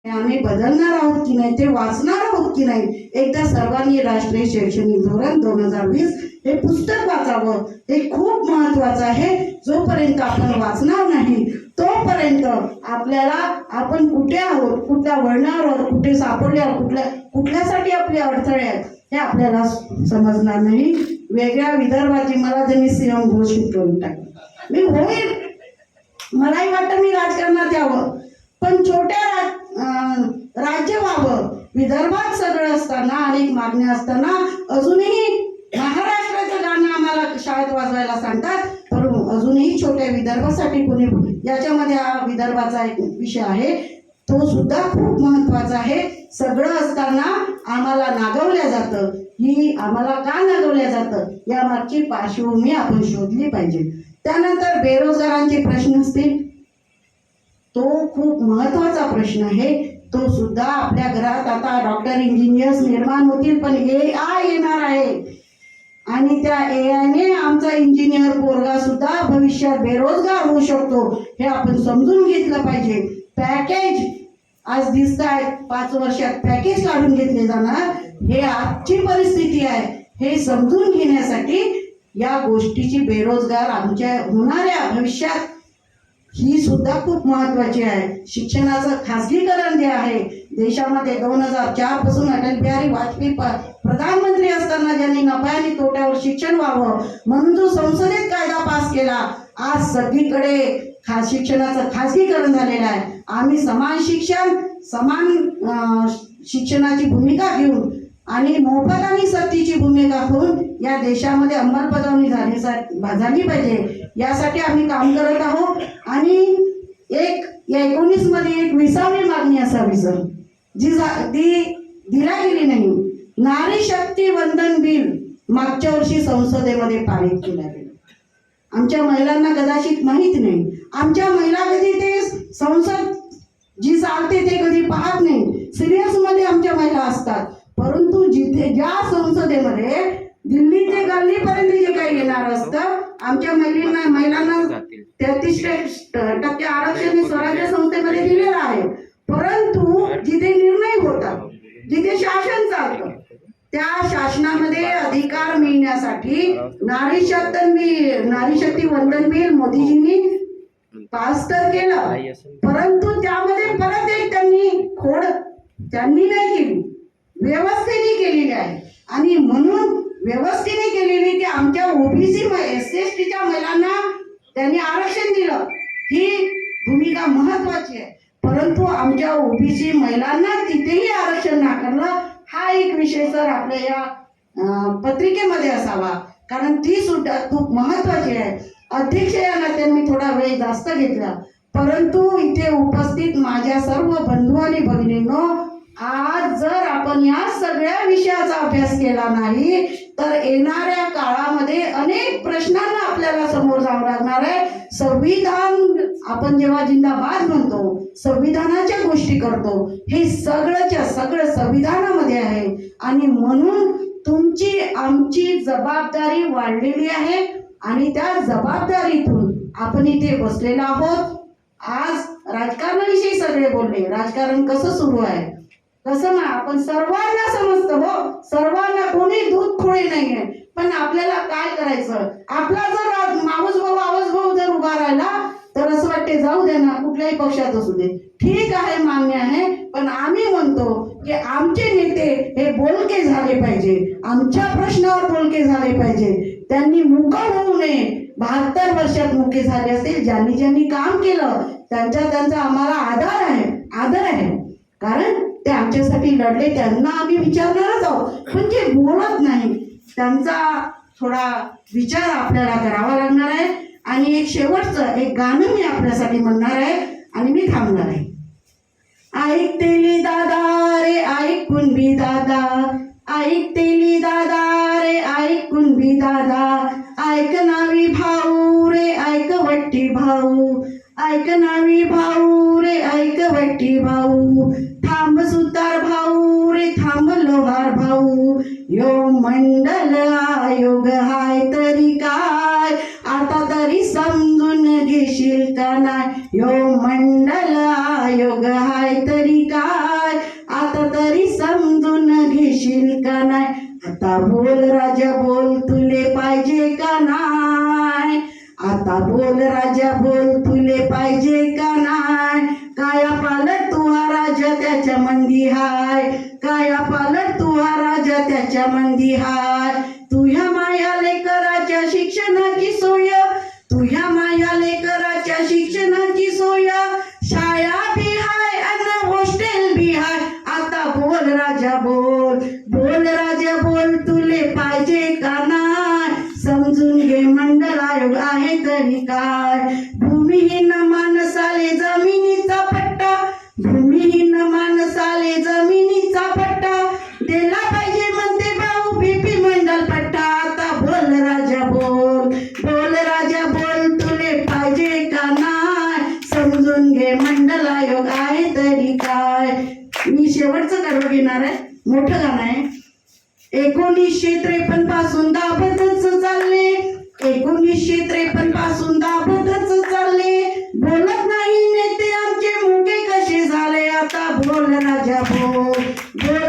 आम्ही बदलणार आहोत की नाही, ते वाचणार आहोत की नाही. एकदा सर्वांनी राष्ट्रीय शैक्षणिक धोरण 2020 हे पुस्तक वाचावं. हे खूप महत्वाचं आहे. जोपर्यंत आपण वाचणार नाही तोपर्यंत आपल्याला आपण कुठे आहोत, कुठल्या वळणावर आहोत, कुठे सापडले आहोत, कुठल्यासाठी आपले अडथळे आहेत हे आपल्याला समजणार नाही. वेगळ्या विदर्भाची मला त्यांनी सीएम घोषित करून टाकलं. मी होईल, मलाही वाटतं मी राजकारणात यावं, पण छोट्या राज्य व्हावं. विदर्भात सगळं असताना, अनेक मागण्या असताना अजूनही महाराष्ट्राचं गाणं आम्हाला शाळेत वाजवायला सांगतात, पण अजूनही छोट्या विदर्भासाठी कोणी, याच्यामध्ये हा विदर्भाचा एक विषय आहे, तो सुद्धा खूप महत्वाचा आहे. सगळं असताना आम्हाला नागवल्या जातं. ही आम्हाला का नागवल्या जातं यामागची पार्श्वभूमी आपण शोधली पाहिजे. त्यानंतर बेरोजगारांचे प्रश्न असतील, तो खूप महत्वाचा प्रश्न आहे. तो सुद्धा आपल्या घरात आता डॉक्टर इंजिनियर्स निर्माण होतील, पण AI येणार आहे आणि त्या AI ने आमचा इंजिनियर पोरगा सुद्धा भविष्यात बेरोजगार होऊ शकतो. हे आपण समजून घेतलं पाहिजे. पॅकेज आज दिसत आहे, 5 वर्षात पॅकेज काढून घेतले जाणार, हे आजची परिस्थिती आहे. हे समजून घेण्यासाठी या गोष्टीची, बेरोजगार आमच्या होणाऱ्या भविष्यात, ही सुद्धा खूप महत्वाची आहे. शिक्षणाचं खासगीकरण जे आहे देशामध्ये 2004 पासून अटल बिहारी वाजपेयी प्रधानमंत्री असताना ज्यांनी नफ्या आणि तोट्यावर शिक्षण व्हावं म्हणून जो संसदेत कायदा पास केला, आज सगळीकडे शिक्षणाचं खासगीकरण झालेलं आहे. आम्ही समान शिक्षण, समान शिक्षणाची भूमिका घेऊन आणि मोफत आणि सक्तीची भूमिका घेऊन या देशामध्ये अंमलबजावणी झाली पाहिजे. यासाठी आम्ही काम करत आहोत. आणि या 19 मध्ये एक 20वी मागणी असावी सर, जी दिला गेली नाही. नारी शक्ती वंदन बिल मागच्या वर्षी संसदेमध्ये पारित केलं गेलं. आमच्या महिलांना कदाचित माहीत नाही. आमच्या महिला कधी ते संसद जी चालते ते कधी पाहत नाही. सिरियस मध्ये आमच्या महिला असतात, परंतु जिथे ज्या संसदेमध्ये दिल्ली ते गल्लीपर्यंत जे काही येणार असतं, आमच्या महिलांना 33% आरक्षण स्वराज्य संस्थेमध्ये दिलेलं आहे. परंतु जिथे निर्णय होतात, जिथे शासन चालतं, त्या शासनामध्ये अधिकार मिळण्यासाठी नारी शक्ती वंदन बिल मोदीजींनी पास तर केलं, परंतु त्यामध्ये परत एक त्यांनी नाही केली, व्यवस्थेने केलेली आहे. आणि म्हणून व्यवस्थेने केलेली की आमच्या ओबीसी SC/STच्या महिलांना त्यांनी आरक्षण दिलं, ही भूमिका महत्वाची आहे. परंतु आमच्या ओबीसी महिलांना तिथेही आरक्षण नाकारलं. हा एक विषय सर आपल्या या पत्रिकेमध्ये असावा, कारण ती सुद्धा खूप महत्वाची आहे. अध्यक्ष या नात्याने मी थोडा वेळ जास्त घेतला, परंतु इथे उपस्थित माझ्या सर्व बंधू आणि भगिनींनो, आज जर आपण या सगळ्या विषयाचा अभ्यास केला नाही तर येणाऱ्या काळामध्ये अनेक प्रश्नांना आपल्याला समोर जावं लागणार आहे. संविधान आपण जेव्हा जिंदाबाद म्हणतो, संविधानाच्या गोष्टी करतो, हे सगळं संविधानामध्ये आहे. आणि म्हणून तुमची आमची जबाबदारी वाढलेली आहे आणि त्या जबाबदारीतून आपण इथे बसलेलो आहोत. आज राजकारणाविषयी सगळे बोलले, राजकारण कसं सुरू आहे कसं नाही आपण सर्वांना समजतं. हो, सर्वांना, कोणी दूध खोळे नाहीये. पण आपल्याला काय करायचं, आपला जर मावस भाऊ जर उभा राहिला तर असं वाटते जाऊ दे ना, कुठल्याही पक्षात असू दे, ठीक आहे, मान्य आहे. पण आम्ही म्हणतो की आमचे नेते हे बोलके झाले पाहिजे, आमच्या प्रश्नावर बोलके झाले पाहिजे. त्यांनी मुका होऊ नये. 72 वर्षात मुके झाले असतील, ज्यांनी काम केलं त्यांचा आम्हाला आदर आहे. कारण ते आमच्यासाठी लढले, त्यांना आम्ही विचारणारच आहोत. पण जे बोलत नाही त्यांचा थोडा विचार आपल्याला करावा लागणार आहे. आणि एक शेवटचं एक गाणं मी आपल्यासाठी म्हणणार आहे आणि मी थांबणार आहे. ऐकतेली दादा रे ऐकून बी दादा, ऐकतेली दादा रे ऐकून बी दादा, ऐक नावी भाऊ रे ऐक वट्टी भाऊ, ऐक नावी भाऊ रे ऐक वट्टी भाऊ, थांब सुतार भाऊ रे थांब लोहार भाऊ, यो मंडल आयोग हाय तरी काय, आता तरी समजून घेशील का नाही, यो मंडल आयोग हाय तरी काय. काय, आता तरी समजून घेशील का नाही? आता बोल राजा बोल, तुले पाहिजे का नाही? आता बोल राजा बोल, तुले पाहिजे का नाही? काया पालट तू हा राजा त्याच्या मंदी हाय, काया पालट तू हा राजा त्याच्या मंदी हाय. तुझ्या माया लेकराच्या शिक्षणाची सोय, तुझ्या माया लेकराच्या शिक्षणाची सोय, शाळा बी हाय अन हॉस्टेल बी हाय. आता बोल राजा बोल, बोल राजा बोल, तुले पाहिजे का नाही? समजून घे मंडल आयोग आहे तरी काय. भूमिहीन माणसाले जमिनीचा पट्टा, भूमिहीन माणसाले जमिनीचा पट्टा दिला पाहिजे म्हणते भाऊ बीपी मंडल पट्टा. आता बोल राजा बोल, बोल राजा बोल, तुले पाहिजे का नाही? समजून घे मंडल आयोग आहे तरी काय. मी शेवटचं कडवं घेणार आहे, मोठं गाणं आहे. 1953 पासून दाबतच चालले, 1953 पासून दाबतच चालले, बोलत नाही नेते आमचे मुके कसे झाले. आता बोल राजा बोल, बोल